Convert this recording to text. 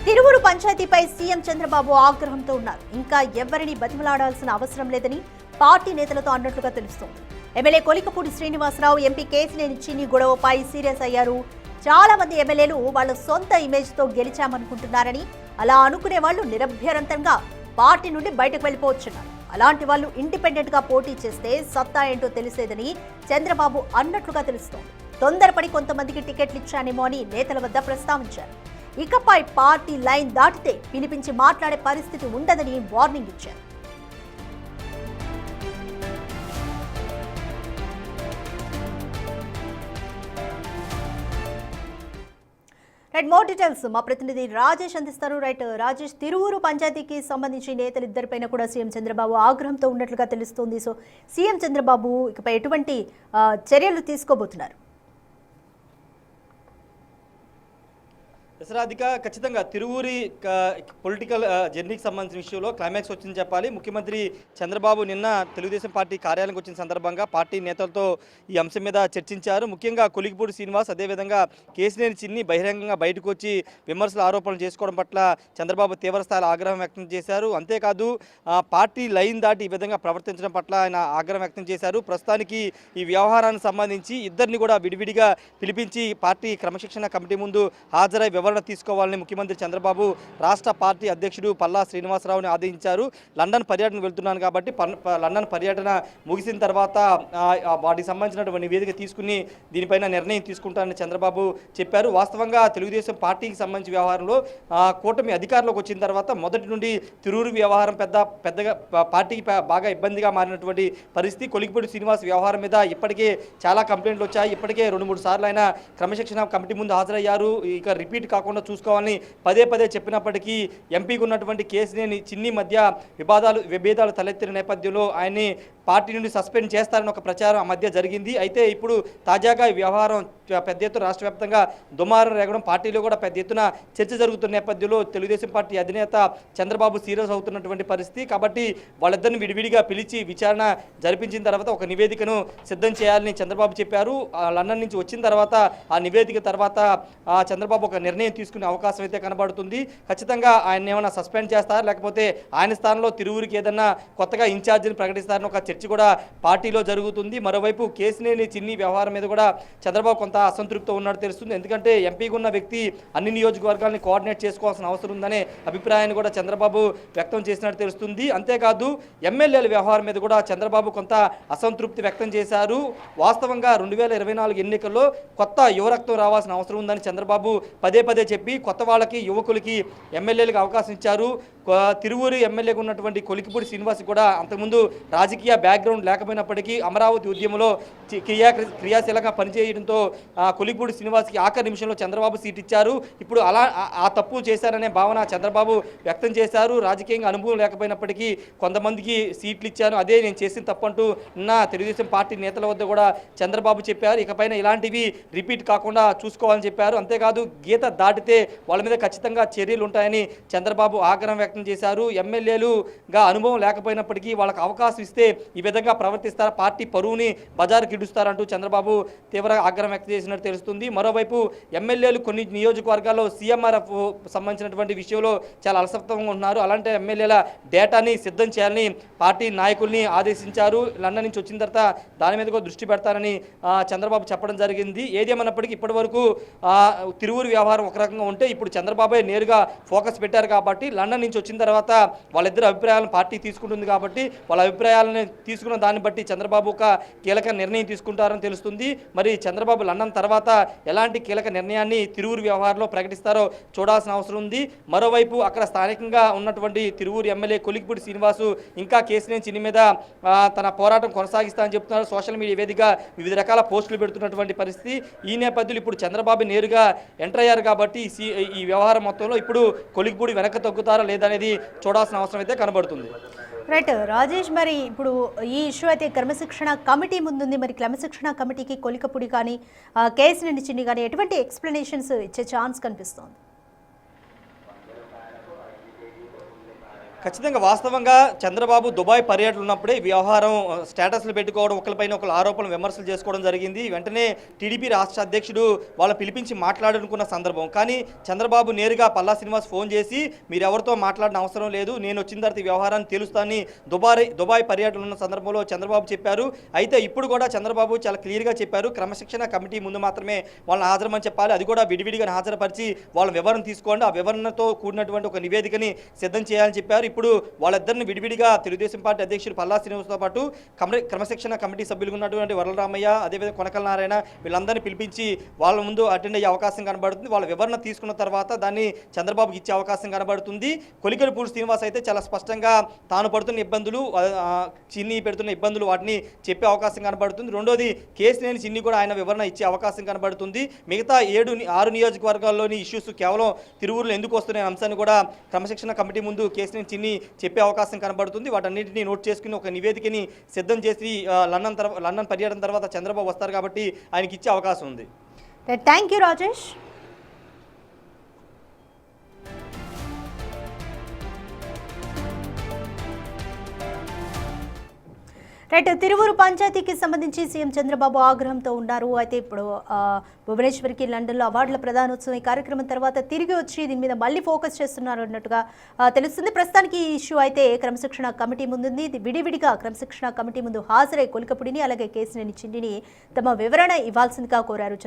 Tiruvuru పంచాయతీపై CM Chandrababu ఆగ్రహంతో ఉన్నారు. ఇంకా ఎవరిని బతిమలాడాల్సిన అవసరం లేదని పార్టీ నేతలతో అన్నట్లుగా తెలుస్తోంది. ఎమ్మెల్యే కొలికపూడి శ్రీనివాసరావు, ఎంపీ కేసినేని చిన్ని గొడవపై సీరియస్ అయ్యారు. చాలా మంది ఎమ్మెల్యేలు వాళ్ళ సొంత ఇమేజ్ తో గెలిచామనుకుంటున్నారని, అలా అనుకునే వాళ్ళు నిరభ్యరంతంగా పార్టీ నుండి బయటకు వెళ్లిపోవచ్చున్నారు. అలాంటి వాళ్ళు ఇండిపెండెంట్ గా పోటీ చేస్తే సత్తా ఏంటో తెలిసేదని చంద్రబాబు అన్నట్లుగా తెలుస్తోంది. తొందరపడి కొంతమందికి టికెట్లు ఇచ్చానేమో అని నేతల వద్ద ప్రస్తావించారు. ఇకపై పార్టీ లైన్ దాటితే పిలిపించి మాట్లాడే పరిస్థితి ఉండదని వార్నింగ్ ఇచ్చారు. రైట్, మోర్ డీటెయిల్స్ మా ప్రతినిధి రాజేష్ అందిస్తారు. రైట్ రాజేష్, తిరువురు పంచాయతీకి సంబంధించి నేతలిద్దరిపైన కూడా సీఎం చంద్రబాబు ఆగ్రహంతో ఉన్నట్లుగా తెలుస్తోంది. సో సీఎం చంద్రబాబు ఇకపై ఎటువంటి చర్యలు తీసుకోబోతున్నారు? దసరాధిక ఖచ్చితంగా తిరువురి పొలిటికల్ జర్నీకి సంబంధించిన విషయంలో క్లైమాక్స్ వచ్చిందని చెప్పాలి. ముఖ్యమంత్రి చంద్రబాబు నిన్న తెలుగుదేశం పార్టీ కార్యాలయానికి వచ్చిన సందర్భంగా పార్టీ నేతలతో ఈ అంశం మీద చర్చించారు. ముఖ్యంగా కొలికపూడి శ్రీనివాస్, అదేవిధంగా కేసినేని చిన్ని బహిరంగంగా బయటకు వచ్చి విమర్శలు, ఆరోపణలు చేసుకోవడం పట్ల చంద్రబాబు తీవ్రస్థాయిలో ఆగ్రహం వ్యక్తం చేశారు. అంతేకాదు పార్టీ లైన్ దాటి ఈ విధంగా ప్రవర్తించడం పట్ల ఆయన ఆగ్రహం వ్యక్తం చేశారు. ప్రస్తుతానికి ఈ వ్యవహారానికి సంబంధించి ఇద్దరిని కూడా విడివిడిగా పిలిపించి పార్టీ క్రమశిక్షణ కమిటీ ముందు హాజరై వివరణ తీసుకోవాలని ముఖ్యమంత్రి చంద్రబాబు రాష్ట్ర పార్టీ అధ్యక్షుడు పల్లా శ్రీనివాసరావుని ఆదేశించారు. లండన్ పర్యటన వెళ్తున్నాను కాబట్టి లండన్ పర్యటన ముగిసిన తర్వాత వాటికి సంబంధించినటువంటి నివేదిక తీసుకుని దీనిపైన నిర్ణయం తీసుకుంటారని చంద్రబాబు చెప్పారు. వాస్తవంగా తెలుగుదేశం పార్టీకి సంబంధించిన వ్యవహారంలో కూటమి అధికారంలోకి వచ్చిన తర్వాత మొదటి నుండి తిరువురు వ్యవహారం పెద్దగా పార్టీకి బాగా ఇబ్బందిగా మారినటువంటి పరిస్థితి. కొలికపూడి శ్రీనివాస్ వ్యవహారం మీద ఇప్పటికే చాలా కంప్లైంట్లు వచ్చాయి. ఇప్పటికే 2-3 సార్లు ఆయన క్రమశిక్షణ కమిటీ ముందు హాజరయ్యారు. ఇక రిపీట్ కాకుండా చూసుకోవాలని పదే చెప్పినప్పటికీ ఎంపీకి ఉన్నటువంటి కేసినేని చిన్ని మధ్య విభేదాలు తలెత్తిన నేపథ్యంలో ఆయన్ని పార్టీ నుండి సస్పెండ్ చేస్తారని ఒక ప్రచారం ఆ మధ్య జరిగింది. అయితే ఇప్పుడు తాజాగా ఈ వ్యవహారం పెద్ద ఎత్తున రాష్ట్ర వ్యాప్తంగా దుమారం రేగడం, పార్టీలో కూడా పెద్ద ఎత్తున చర్చ జరుగుతున్న నేపథ్యంలో తెలుగుదేశం పార్టీ అధినేత చంద్రబాబు సీరియస్ అవుతున్నటువంటి పరిస్థితి. కాబట్టి వాళ్ళిద్దరిని విడివిడిగా పిలిచి విచారణ జరిపించిన తర్వాత ఒక నివేదికను సిద్ధం చేయాలని చంద్రబాబు చెప్పారు. లండన్ నుంచి వచ్చిన తర్వాత ఆ నివేదిక తర్వాత చంద్రబాబు ఒక నిర్ణయం తీసుకునే అవకాశం అయితే కనబడుతుంది. ఖచ్చితంగా ఆయన ఏమైనా సస్పెండ్ చేస్తారా, లేకపోతే ఆయన స్థానంలో తిరువురికి ఏదన్నా కొత్తగా ఇన్ఛార్జిని ప్రకటిస్తారని ఒక చర్చ కూడా పార్టీలో జరుగుతుంది. మరోవైపు కేసినేని చిన్ని వ్యవహారం మీద కూడా చంద్రబాబు కొంత అసంతృప్తితో ఉన్నట్టు తెలుస్తుంది. ఎందుకంటే ఎంపీగా ఉన్న వ్యక్తి అన్ని నియోజకవర్గాలను కోఆర్డినేట్ చేసుకోవాల్సిన అవసరం ఉందనే అభిప్రాయాన్ని కూడా చంద్రబాబు వ్యక్తం చేసినట్టు తెలుస్తుంది. అంతేకాదు ఎమ్మెల్యేల వ్యవహారం మీద కూడా చంద్రబాబు కొంత అసంతృప్తి వ్యక్తం చేశారు. వాస్తవంగా 2024 ఎన్నికల్లో కొత్త యువరక్తం రావాల్సిన అవసరం ఉందని చంద్రబాబు పదే చెప్పి కొత్త వాళ్ళకి, యువకులకి ఎమ్మెల్యేలకు అవకాశం ఇచ్చారు. తిరువురు ఎమ్మెల్యేగా ఉన్నటువంటి కొలికపూడి శ్రీనివాస్ కూడా అంతకుముందు రాజకీయ బ్యాక్గ్రౌండ్ లేకపోయినప్పటికీ అమరావతి ఉద్యమంలో క్రియాశీలంగా పనిచేయడంతో కొలికపూడి శ్రీనివాస్కి ఆఖరి నిమిషంలో చంద్రబాబు సీట్ ఇచ్చారు. ఇప్పుడు అలా ఆ తప్పు చేశారనే భావన చంద్రబాబు వ్యక్తం చేశారు. రాజకీయంగా అనుభవం లేకపోయినప్పటికీ కొంతమందికి సీట్లు ఇచ్చాను, అదే నేను చేసిన తప్పు అంటూ నిన్న తెలుగుదేశం పార్టీ నేతల వద్ద కూడా చంద్రబాబు చెప్పారు. ఇకపైన ఇలాంటివి రిపీట్ కాకుండా చూసుకోవాలని చెప్పారు. అంతేకాదు గీత దాటితే వాళ్ళ మీద ఖచ్చితంగా చర్యలు ఉంటాయని చంద్రబాబు ఆగ్రహం వ్యక్తం చేశారు. ఎమ్మెల్యేలుగా అనుభవం లేకపోయినప్పటికీ వాళ్ళకి అవకాశం ఇస్తే ఈ విధంగా ప్రవర్తిస్తారా, పార్టీ పరువుని బజారుకి ఇడుస్తారంటూ చంద్రబాబు తీవ్ర ఆగ్రహం వ్యక్తం చేసినట్టు తెలుస్తుంది. మరోవైపు ఎమ్మెల్యేలు కొన్ని నియోజకవర్గాల్లో సీఎంఆర్ఎఫ్ సంబంధించినటువంటి విషయంలో చాలా అలసత్వంగా ఉంటున్నారు. అలాంటి ఎమ్మెల్యేల డేటాని సిద్ధం చేయాలని పార్టీ నాయకుల్ని ఆదేశించారు. లండన్ నుంచి వచ్చిన తర్వాత దాని మీద కూడా దృష్టి పెడతారని చంద్రబాబు చెప్పడం జరిగింది. ఏదేమన్నప్పటికీ ఇప్పటి వరకు తిరువురు వ్యవహారం ఒక రకంగా ఉంటే ఇప్పుడు చంద్రబాబు నేరుగా ఫోకస్ పెట్టారు. కాబట్టి లండన్ నుంచి వచ్చిన తర్వాత వాళ్ళిద్దరు అభిప్రాయాలను పార్టీ తీసుకుంటుంది. కాబట్టి వాళ్ళ అభిప్రాయాలను తీసుకున్న దాన్ని బట్టి చంద్రబాబు ఒక కీలక నిర్ణయం తీసుకుంటారని తెలుస్తుంది. మరి చంద్రబాబు లండన్ తర్వాత ఎలాంటి కీలక నిర్ణయాన్ని తిరువురు వ్యవహారంలో ప్రకటిస్తారో చూడాల్సిన అవసరం ఉంది. మరోవైపు అక్కడ స్థానికంగా ఉన్నటువంటి తిరువురు ఎమ్మెల్యే కొలికపూడి శ్రీనివాసు ఇంకా కేసినేని చిన్ని మీద తన పోరాటం కొనసాగిస్తానని చెప్తున్నారు. సోషల్ మీడియా వేదిక వివిధ రకాల పోస్టులు పెడుతున్నటువంటి పరిస్థితి. ఈ నేపథ్యంలో ఇప్పుడు చంద్రబాబు నేరుగా ఎంటర్ అయ్యారు కాబట్టి ఈ వ్యవహారం మొత్తంలో ఇప్పుడు కొలికపూడి వెనక్కి తగ్గుతారా లేదనేది చూడాల్సిన అవసరం అయితే కనబడుతుంది. రైట్ రాజేష్, మరి ఇప్పుడు ఈ ఇష్యూ అయితే క్రమశిక్షణ కమిటీ ముందుంది. మరి క్రమశిక్షణ కమిటీకి కొలికపూడి కానీ కేసినేని చిన్ని కానీ ఎటువంటి ఎక్స్ప్లెనేషన్స్ ఇచ్చే ఛాన్స్ కనిపిస్తోంది? ఖచ్చితంగా వాస్తవంగా చంద్రబాబు దుబాయ్ పర్యటన ఉన్నప్పుడే ఈ వ్యవహారం స్టేటస్లు పెట్టుకోవడం, ఒకరిపైన ఒకరు ఆరోపణలు విమర్శలు చేసుకోవడం జరిగింది. వెంటనే టీడీపీ రాష్ట్ర అధ్యక్షుడు వాళ్ళ పిలిపించి మాట్లాడాలనుకున్న సందర్భం. కానీ చంద్రబాబు నేరుగా పల్లా శ్రీనివాస్ ఫోన్ చేసి మీరు ఎవరితో మాట్లాడిన అవసరం లేదు, నేను వచ్చిన తర్వాత ఈ వ్యవహారాన్ని తెలుస్తానని దుబాయ్ పర్యటన ఉన్న సందర్భంలో చంద్రబాబు చెప్పారు. అయితే ఇప్పుడు కూడా చంద్రబాబు చాలా క్లియర్గా చెప్పారు, క్రమశిక్షణ కమిటీ ముందు మాత్రమే వాళ్ళని హాజరమని చెప్పాలి, అది కూడా విడివిడిగా హాజరుపరిచి వాళ్ళ వివరణ తీసుకోండి, ఆ వివరణతో కూడినటువంటి ఒక నివేదికని సిద్ధం చేయాలని చెప్పారు. ఇప్పుడు వాళ్ళిద్దరిని విడివిడిగా తెలుగుదేశం పార్టీ అధ్యక్షుడు పల్లా శ్రీనివాస్తో పాటు క్రమశిక్షణ కమిటీ సభ్యులుగా ఉన్నటువంటి వరలరామయ్య, అదేవిధంగా కొనకల నారాయణ వీళ్ళందరినీ పిలిపించి వాళ్ళ ముందు అటెండ్ అయ్యే అవకాశం కనబడుతుంది. వాళ్ళ వివరణ తీసుకున్న తర్వాత దాన్ని చంద్రబాబుకి ఇచ్చే అవకాశం కనబడుతుంది. కొలికలపూడి శ్రీనివాస్ అయితే చాలా స్పష్టంగా తాను పడుతున్న ఇబ్బందులు, చిన్ని పెడుతున్న ఇబ్బందులు వాటిని చెప్పే అవకాశం కనబడుతుంది. రెండోది కేసినేని చిన్ని కూడా ఆయన వివరణ ఇచ్చే అవకాశం కనబడుతుంది. మిగతా 6 నియోజకవర్గాల్లోని ఇష్యూస్ కేవలం తిరువురులో ఎందుకు వస్తున్న అంశాన్ని కూడా క్రమశిక్షణ కమిటీ ముందు కేసినేని చిన్ని చెప్పే అవకాశం కనబడుతుంది. వాటన్నింటినీ నోట్ చేసుకుని ఒక నివేదికని సిద్ధం చేసి లండన్ పర్యటన తర్వాత చంద్రబాబు వస్తారు కాబట్టి ఆయనకి ఇచ్చే అవకాశం ఉంది. Thank you Rajesh. Right, Tiruvuru పంచాయతీకి సంబంధించి సీఎం చంద్రబాబు ఆగ్రహంతో ఉన్నారు. అయితే ఇప్పుడు భువనేశ్వర్కి లండన్లో అవార్డుల ప్రదానోత్సవం ఈ కార్యక్రమం తర్వాత తిరిగి వచ్చి దీని మీద మళ్ళీ ఫోకస్ చేస్తున్నారు అన్నట్టుగా తెలుస్తుంది. ప్రస్తుతానికి ఈ ఇష్యూ అయితే క్రమశిక్షణ కమిటీ ముందుంది. ఇది విడివిడిగా క్రమశిక్షణ కమిటీ ముందు హాజరై కొలికపుడిని అలాగే కేసినేని చిన్నిని తమ వివరణ ఇవ్వాల్సిందిగా కోరారు.